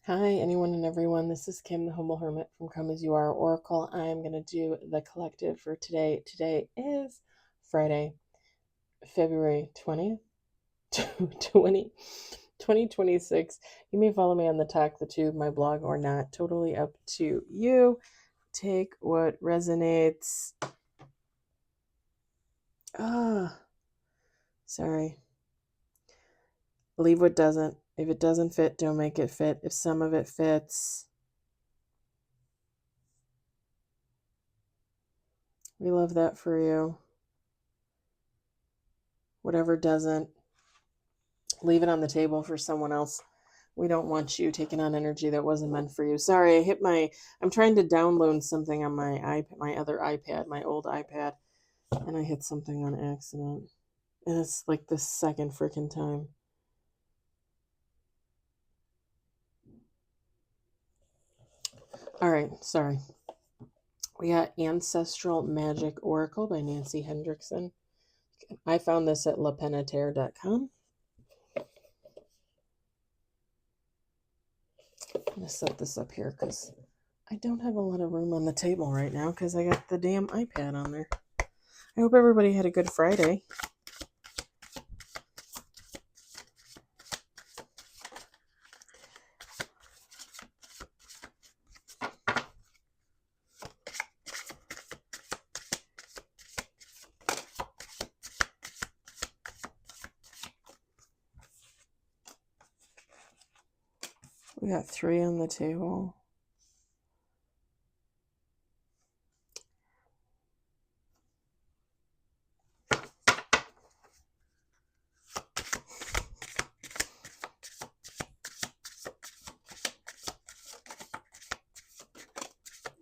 Hi, anyone and everyone. This is Kim, the Humble Hermit from Come As You Are Oracle. I am going to do the collective for today. Today is Friday, February 20th, 2026. You may follow me on the Talk the Tube, my blog, or not. Totally up to you. Take what resonates. Sorry. Leave what doesn't. If it doesn't fit, don't make it fit. If some of it fits, we love that for you. Whatever doesn't, leave it on the table for someone else. We don't want you taking on energy that wasn't meant for you. Sorry, I'm trying to download something on my other iPad, my old iPad, and I hit something on accident. And it's like the second freaking time. All right, sorry. We got Ancestral Magic Oracle by Nancy Hendrickson. I found this at lapenataire.com. I'm going to set this up here because I don't have a lot of room on the table right now because I got the damn iPad on there. I hope everybody had a good Friday. We got 3 on the table.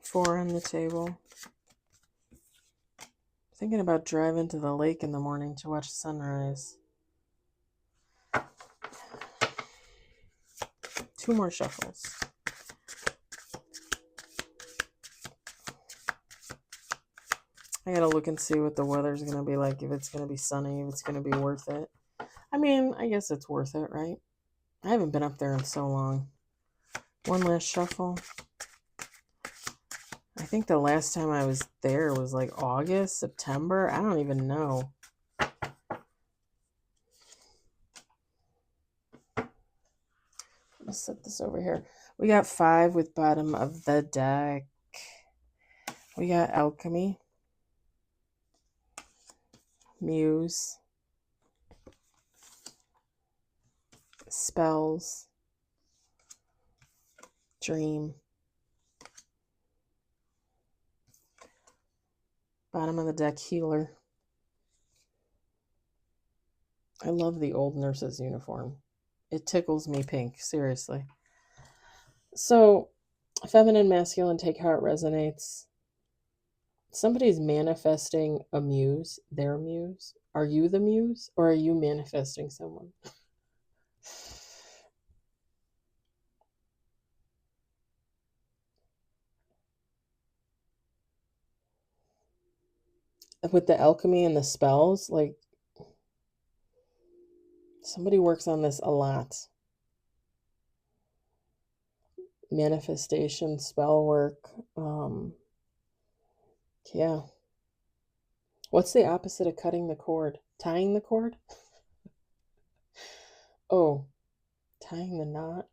Four on the table. Thinking about driving to the lake in the morning to watch sunrise. 2 more shuffles. I gotta look and see what the weather's gonna be like, if it's gonna be sunny, if it's gonna be worth it. I mean, I guess it's worth it, right? I haven't been up there in so long. 1 last shuffle. I think the last time I was there was like August, September. I don't even know. Let's set this over here. We got 5 with bottom of the deck. We got Alchemy, Muse, Spells, Dream. Bottom of the deck, Healer. I love the old nurse's uniform. It tickles me pink, seriously. So, feminine, masculine, take how it resonates. Somebody's manifesting a muse, their muse. Are you the muse, or are you manifesting someone? With the alchemy and the spells, like, somebody works on this a lot. Manifestation, spell work. Yeah. What's the opposite of cutting the cord? Tying the cord? Oh, tying the knot.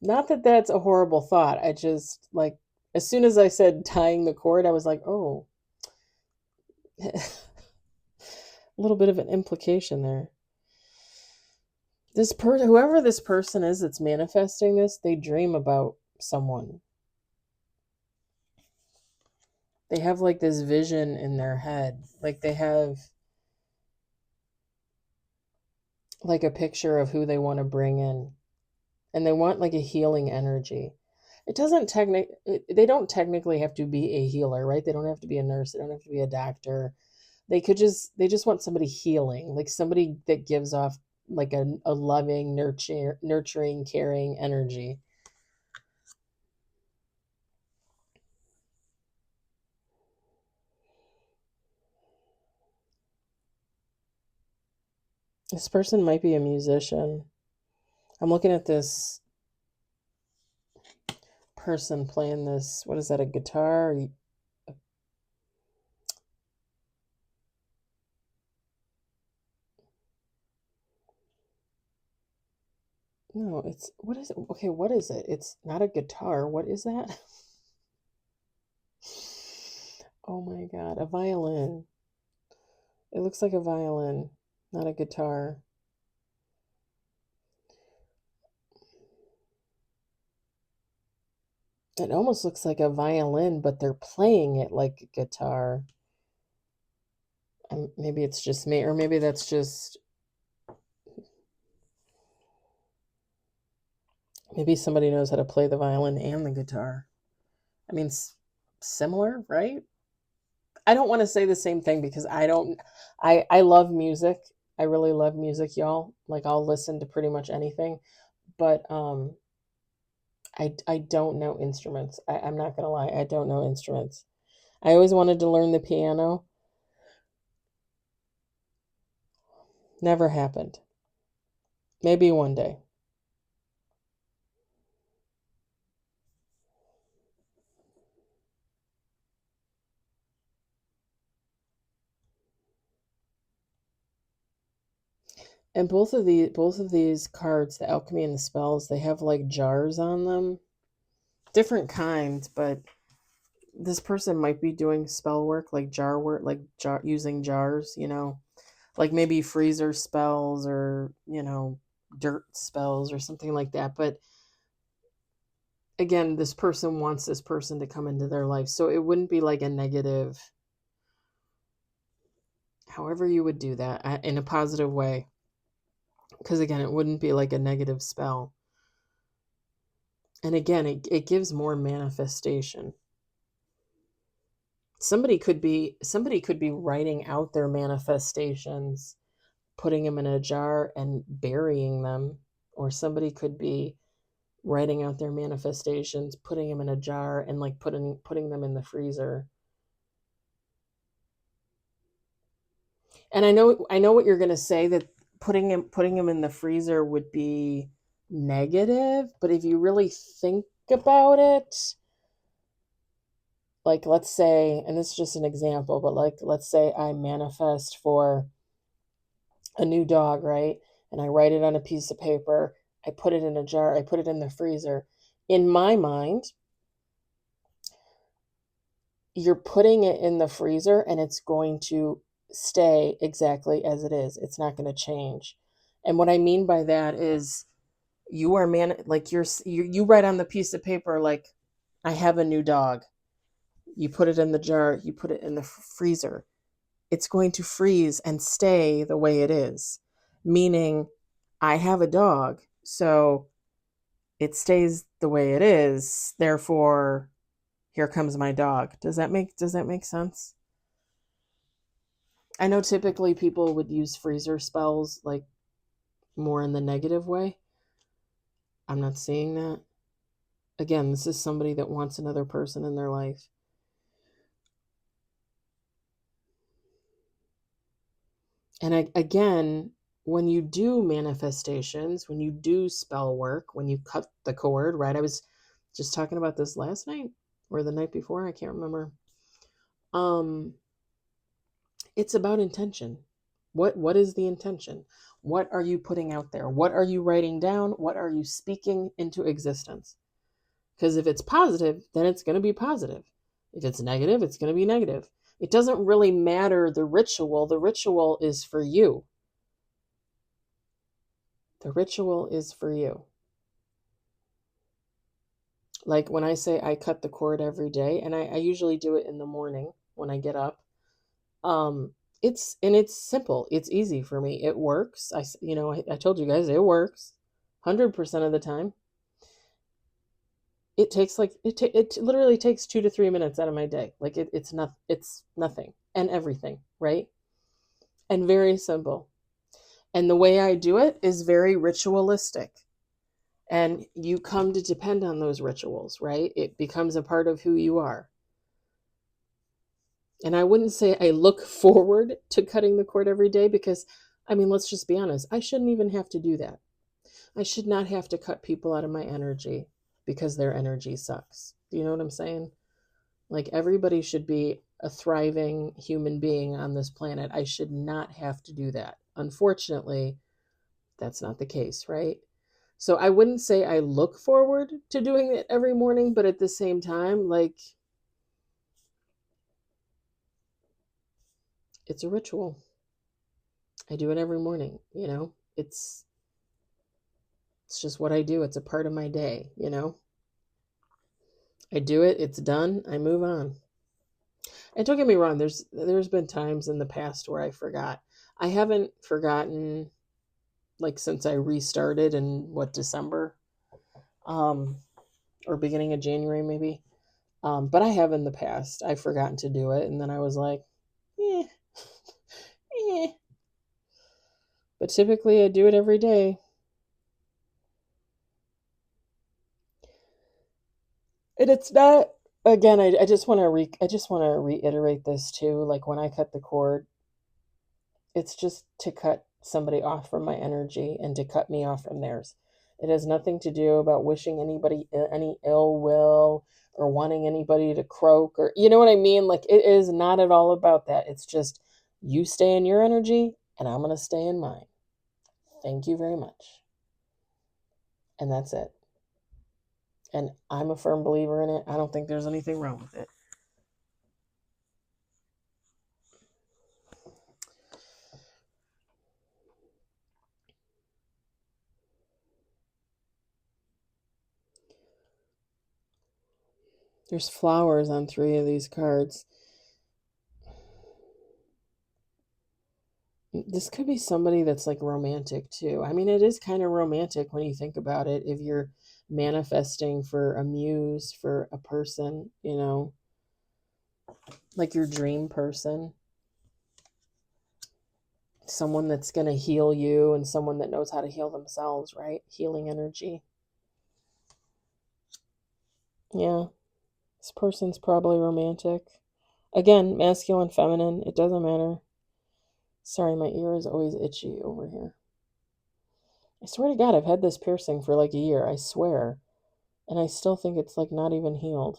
Not that that's a horrible thought. I just, like, as soon as I said tying the cord, I was like, oh, a little bit of an implication there. This person, whoever this person is that's manifesting this, they dream about someone. They have like this vision in their head. Like they have like a picture of who they want to bring in. And they want like a healing energy. It doesn't they don't technically have to be a healer, right? They don't have to be a nurse, they don't have to be a doctor. They just want somebody healing, like somebody that gives off like a loving, nurturing, caring energy. This person might be a musician. I'm looking at this person playing this, what is that, a guitar? No, it's, what is it? Okay, what is it? It's not a guitar. What is that? Oh my God, a violin. It looks like a violin, not a guitar. It almost looks like a violin, but they're playing it like a guitar. Maybe it's just me, or maybe that's just, maybe somebody knows how to play the violin and the guitar. I mean, similar, right? I don't want to say the same thing because I love music. I really love music, y'all. Like, I'll listen to pretty much anything, but I don't know instruments. I'm not gonna lie, I don't know instruments. I always wanted to learn the piano. Never happened. Maybe one day. And both of these cards, the alchemy and the spells, they have like jars on them. Different kinds, but this person might be doing spell work, like jar work, like using jars, like maybe freezer spells or, dirt spells or something like that. But again, this person wants this person to come into their life. So it wouldn't be like a negative, however you would do that in a positive way. Because again, it wouldn't be like a negative spell. And again, it gives more manifestation. Somebody could be writing out their manifestations, putting them in a jar and burying them, or somebody could be writing out their manifestations, putting them in a jar and like putting them in the freezer. And I know what you're going to say, that putting them in the freezer would be negative, but if you really think about it, like let's say, and this is just an example, but like let's say I manifest for a new dog, right? And I write it on a piece of paper, I put it in a jar, I put it in the freezer. In my mind, you're putting it in the freezer and it's going to stay exactly as it is. It's not going to change. And what I mean by that is you are like you write on the piece of paper like I have a new dog. You put it in the jar, you put it in the freezer. It's going to freeze and stay the way it is. Meaning I have a dog, so it stays the way it is. Therefore, here comes my dog. Does that make sense? I know typically people would use freezer spells like more in the negative way. I'm not seeing that. Again, this is somebody that wants another person in their life. And again, when you do manifestations, when you do spell work, when you cut the cord, right? I was just talking about this last night or the night before, I can't remember. Um it's about intention. What is the intention? What are you putting out there? What are you writing down? What are you speaking into existence? Because if it's positive, then it's going to be positive. If it's negative, it's going to be negative. It doesn't really matter the ritual. The ritual is for you. The ritual is for you. Like when I say I cut the cord every day, and I usually do it in the morning when I get up. Um, it's simple. It's easy for me. It works. I told you guys it works 100% of the time. It takes like it literally takes 2 to 3 minutes out of my day. Like it's nothing and everything, right? And very simple. And the way I do it is very ritualistic. And you come to depend on those rituals, right? It becomes a part of who you are. And I wouldn't say I look forward to cutting the cord every day because, I mean, let's just be honest, I shouldn't even have to do that. I should not have to cut people out of my energy because their energy sucks. Do you know what I'm saying? Like, everybody should be a thriving human being on this planet. I should not have to do that. Unfortunately, that's not the case, right? So I wouldn't say I look forward to doing it every morning, but at the same time, like, it's a ritual. I do it every morning, you know? It's just what I do. It's a part of my day, you know? I do it, it's done, I move on. And don't get me wrong, there's been times in the past where I forgot. I haven't forgotten like since I restarted in what, December? Um or beginning of January maybe. But I have in the past. I've forgotten to do it and then I was like, eh, eh. But typically I do it every day. And it's not, again, I just want to reiterate this too. Like, when I cut the cord, it's just to cut somebody off from my energy and to cut me off from theirs. It has nothing to do about wishing anybody any ill will or wanting anybody to croak, or, you know what I mean? Like, it is not at all about that. It's just, you stay in your energy and I'm going to stay in mine. Thank you very much. And that's it. And I'm a firm believer in it. I don't think there's anything wrong with it. There's flowers on 3 of these cards. This could be somebody that's like romantic too. I mean, it is kind of romantic when you think about it. If you're manifesting for a muse, for a person, you know, like your dream person, someone that's going to heal you and someone that knows how to heal themselves, right? Healing energy. Yeah, this person's probably romantic. Again, masculine, feminine, it doesn't matter. Sorry, my ear is always itchy over here. I swear to God, I've had this piercing for like a year, I swear. And I still think it's like not even healed.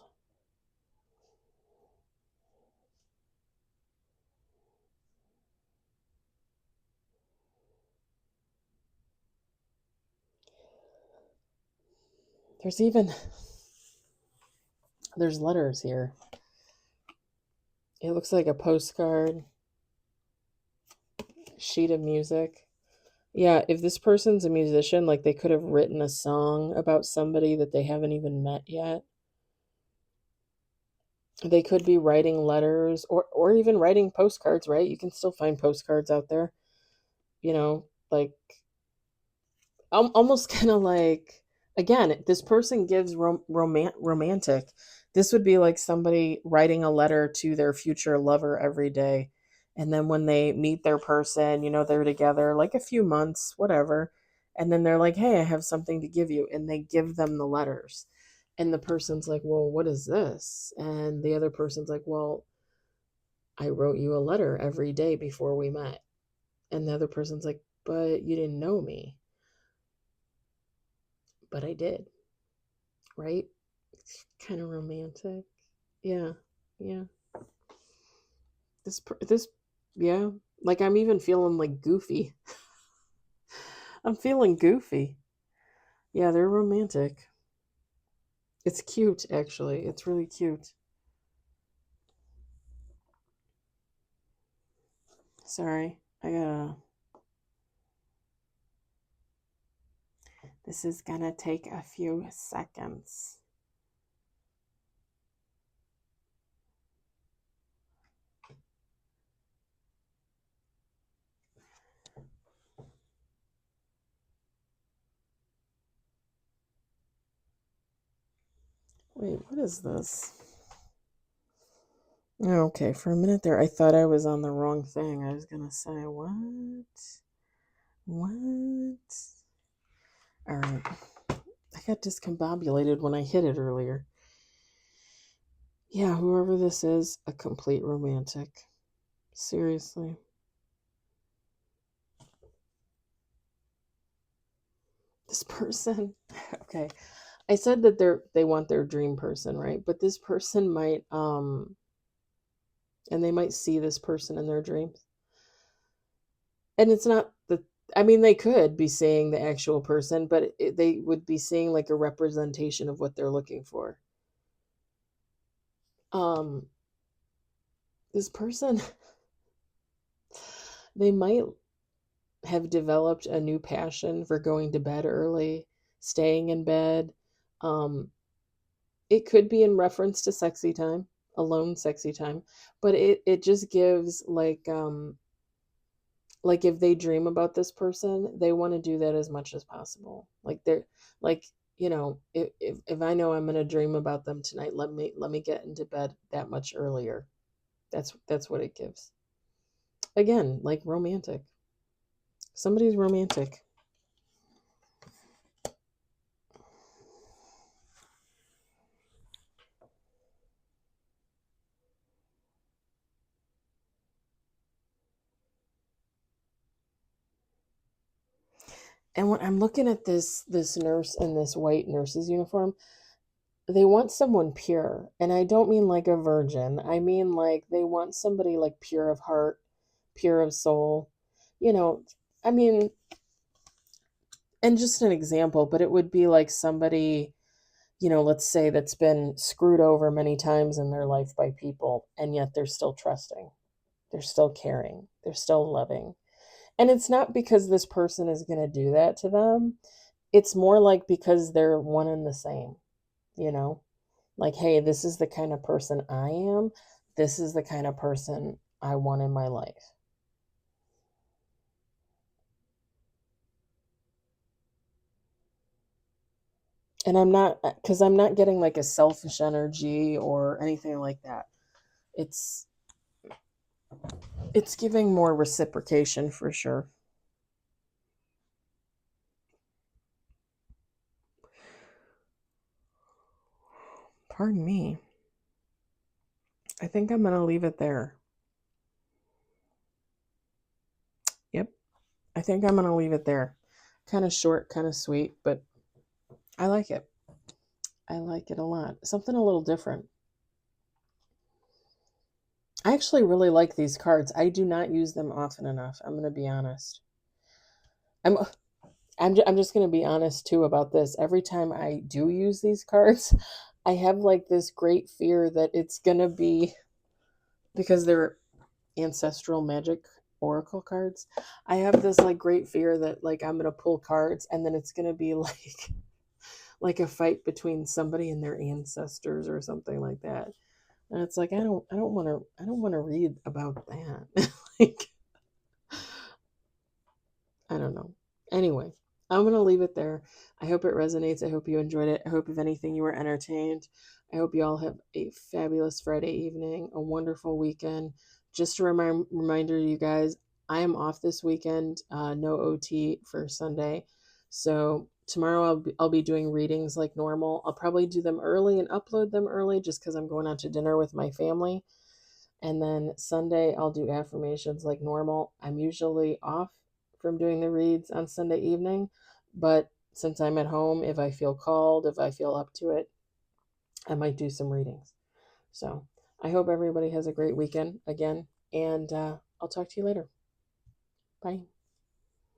There's letters here. It looks like a postcard, sheet of music. Yeah, if this person's a musician, like, they could have written a song about somebody that they haven't even met yet. They could be writing letters or even writing postcards, right? You can still find postcards out there, you know, like, almost kind of like, again, this person gives romantic. This would be like somebody writing a letter to their future lover every day, and then when they meet their person, you know, they're together like a few months, whatever, and then they're like, hey, I have something to give you, and they give them the letters, and the person's like, well, what is this? And the other person's like, well, I wrote you a letter every day before we met. And the other person's like, but you didn't know me. But I did, right? It's kind of romantic. Yeah, yeah. This, yeah. Like, I'm even feeling like goofy. I'm feeling goofy. Yeah, they're romantic. It's cute, actually. It's really cute. Sorry, I gotta. This is gonna take a few seconds. Wait, what is this? Okay, for a minute there, I thought I was on the wrong thing. I was gonna say, what? What? All right. I got discombobulated when I hit it earlier. Yeah, whoever this is, a complete romantic. Seriously. this person, okay, I said that they want their dream person, right? But this person might and they might see this person in their dreams. And it's not the I mean, they could be seeing the actual person, but they would be seeing like a representation of what they're looking for. Um this person, they might have developed a new passion for going to bed early, staying in bed. Um it could be in reference to sexy time, alone sexy time, but it just gives like if they dream about this person, they want to do that as much as possible. Like they're like, if I know I'm going to dream about them tonight, let me get into bed that much earlier. That's what it gives. Again, like romantic. Somebody's romantic. And when I'm looking at this nurse in this white nurse's uniform, they want someone pure. And I don't mean like a virgin. I mean like they want somebody like pure of heart, pure of soul. You know, I mean, and just an example, but it would be like somebody, let's say that's been screwed over many times in their life by people, and yet they're still trusting. They're still caring. They're still loving. And it's not because this person is going to do that to them. It's more like because they're one and the same, you know? Like, hey, this is the kind of person I am. This is the kind of person I want in my life. And because I'm not getting like a selfish energy or anything like that. It's it's giving more reciprocation for sure. Pardon me. I think I'm going to leave it there. Yep. I think I'm going to leave it there. Kind of short, kind of sweet, but I like it. I like it a lot. Something a little different. I actually really like these cards. I do not use them often enough. I'm going to be honest. I'm I'm just going to be honest too about this. Every time I do use these cards, I have like this great fear that it's going to be because they're ancestral magic oracle cards. I have this like great fear that like I'm going to pull cards and then it's going to be like a fight between somebody and their ancestors or something like that. And it's like I don't want to read about that. Like I don't know. Anyway, I'm going to leave it there. I hope it resonates. I hope you enjoyed it. I hope, if anything, you were entertained. I hope you all have a fabulous Friday evening, a wonderful weekend. Just a reminder, you guys, I am off this weekend, no OT for Sunday. So tomorrow I'll be doing readings like normal. I'll probably do them early and upload them early just because I'm going out to dinner with my family. And then Sunday, I'll do affirmations like normal. I'm usually off from doing the reads on Sunday evening, but since I'm at home, if I feel called, if I feel up to it, I might do some readings. So I hope everybody has a great weekend again, and I'll talk to you later. Bye.